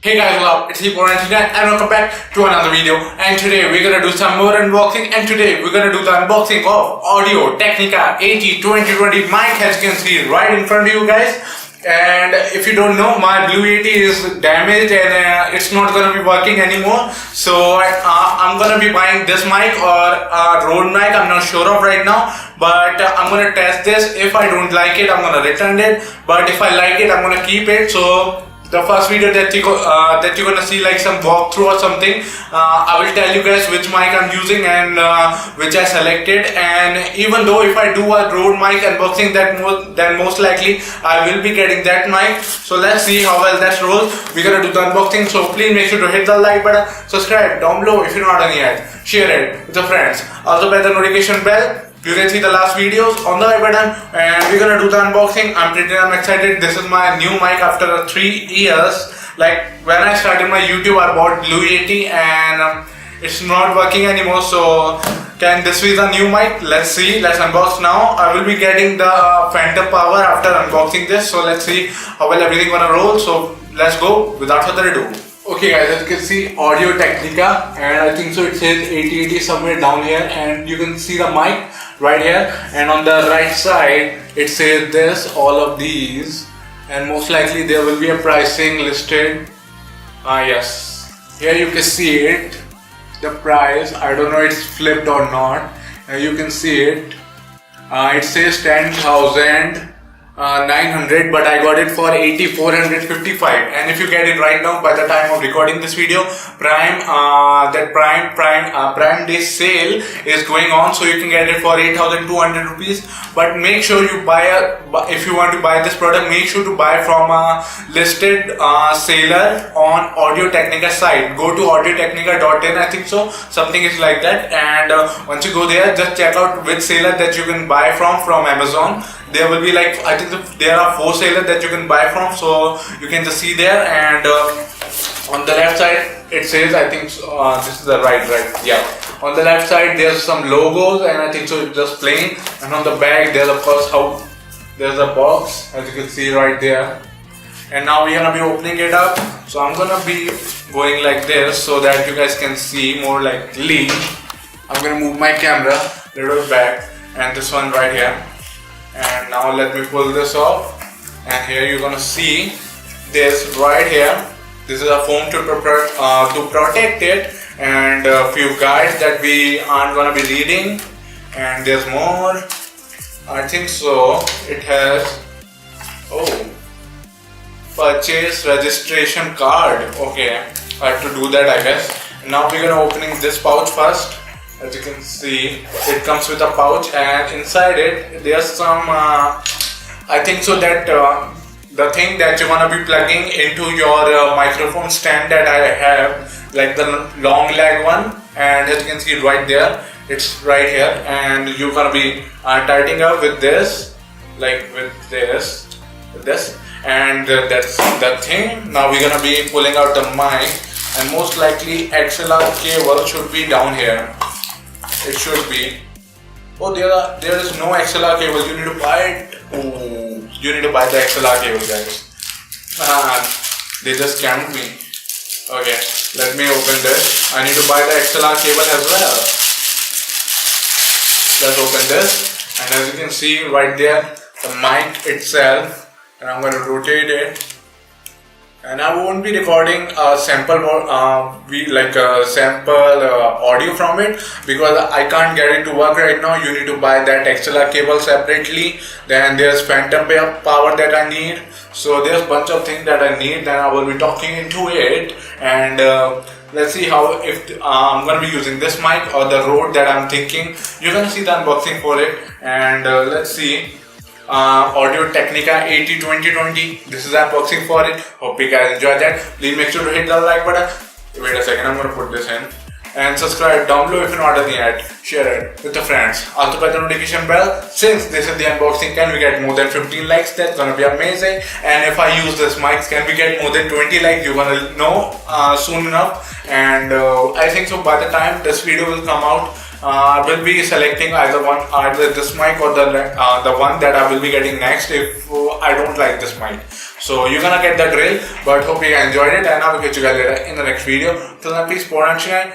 Hey guys, what's up? It's Heapo99 and welcome back to another video. And today we're gonna do some more unboxing. And today we're gonna do the unboxing of Audio Technica AT2020 mic, as you can see right in front of you guys. And if you don't know, my Blue AT is damaged and it's not gonna be working anymore. So I'm gonna be buying this mic or a Rode mic. I'm not sure of right now, but I'm gonna test this. If I don't like it, I'm gonna return it. But if I like it, I'm gonna keep it. So the first video that you're gonna see, like some walkthrough or something, I will tell you guys which mic I'm using and which I selected. And even though if I do a Rode mic unboxing, then most likely I will be getting that mic. So let's see how well that rolls. We're gonna do the unboxing, so please make sure to hit the like button, subscribe down below if you're not done yet, share it with your friends, also press the notification bell. You can see the last videos on the like button, and we're gonna do the unboxing. I'm excited. This is my new mic after 3 years. Like when I started my YouTube, I bought Blue AT and it's not working anymore. So can this be the new mic? Let's see. Let's unbox now. I will be getting the Phantom Power after unboxing this. So let's see how well everything gonna roll. So let's go without further ado. Okay guys, as you can see, Audio Technica, and I think so it says 8080 somewhere down here, and you can see the mic right here, and on the right side it says this, all of these, and most likely there will be a pricing listed. Yes, here you can see it, the price. I don't know it's flipped or not. You can see it. It says 10,900, but I got it for 8,455. And if you get it right now, by the time of recording this video, Prime Day sale is going on, so you can get it for 8,200 rupees. But make sure you if you want to buy this product, make sure to buy from a listed seller on Audio Technica site. Go to audiotechnica.in, I think so, something is like that. And once you go there, just check out which seller that you can buy from Amazon. There will be, like, I think there are 4 sellers that you can buy from, so you can just see there. And on the left side it says, I think this is the right, yeah, on the left side there's some logos, and I think so it's just plain. And on the back there's a there's a box, as you can see right there. And now we're gonna be opening it up, so I'm gonna be going like this so that you guys can see more likely. I'm gonna move my camera a little back, and this one right here. And now let me pull this off, and here you're gonna see this right here. This is a foam to protect it, and a few guides that we aren't gonna be reading. And there's more, I think so. It has purchase registration card. Okay, I have to do that, I guess. Now we're gonna opening this pouch first. As you can see, it comes with a pouch, and inside it there's some I think so that the thing that you're gonna be plugging into your microphone stand that I have, like the long leg one. And as you can see right there, it's right here, and you're gonna be tightening up with this, like with this, and that's the thing. Now we're gonna be pulling out the mic, and most likely XLR cable should be down here. It should be. Oh, there is no XLR cable. You need to buy it. Oh, you need to buy the XLR cable, guys. They just scammed me. Okay, let me open this. I need to buy the XLR cable as well. Let's open this, and as you can see right there, the mic itself, and I'm going to rotate it. And I won't be recording a sample audio from it, because I can't get it to work right now. You need to buy that XLR cable separately. Then there's Phantom Power that I need. So there's a bunch of things that I need. Then I will be talking into it, and let's see how, if I'm gonna be using this mic or the Rode that I'm thinking. You're gonna see the unboxing for it, and let's see. Audio Technica AT2020. This is unboxing for it. Hope you guys enjoyed that. Please make sure to hit the like button. Wait a second, I'm gonna put this in. And subscribe down below if you're not done yet. Share it with your friends. Also press the notification bell. Since this is the unboxing, can we get more than 15 likes? That's gonna be amazing. And if I use this mic, can we get more than 20 likes? You're gonna know soon enough. And I think so by the time this video will come out, I will be selecting either this mic or the one that I will be getting next if I don't like this mic. So you're gonna get the drill, but hope you enjoyed it, and I will catch you guys later in the next video. Till then, peace, Poranchina.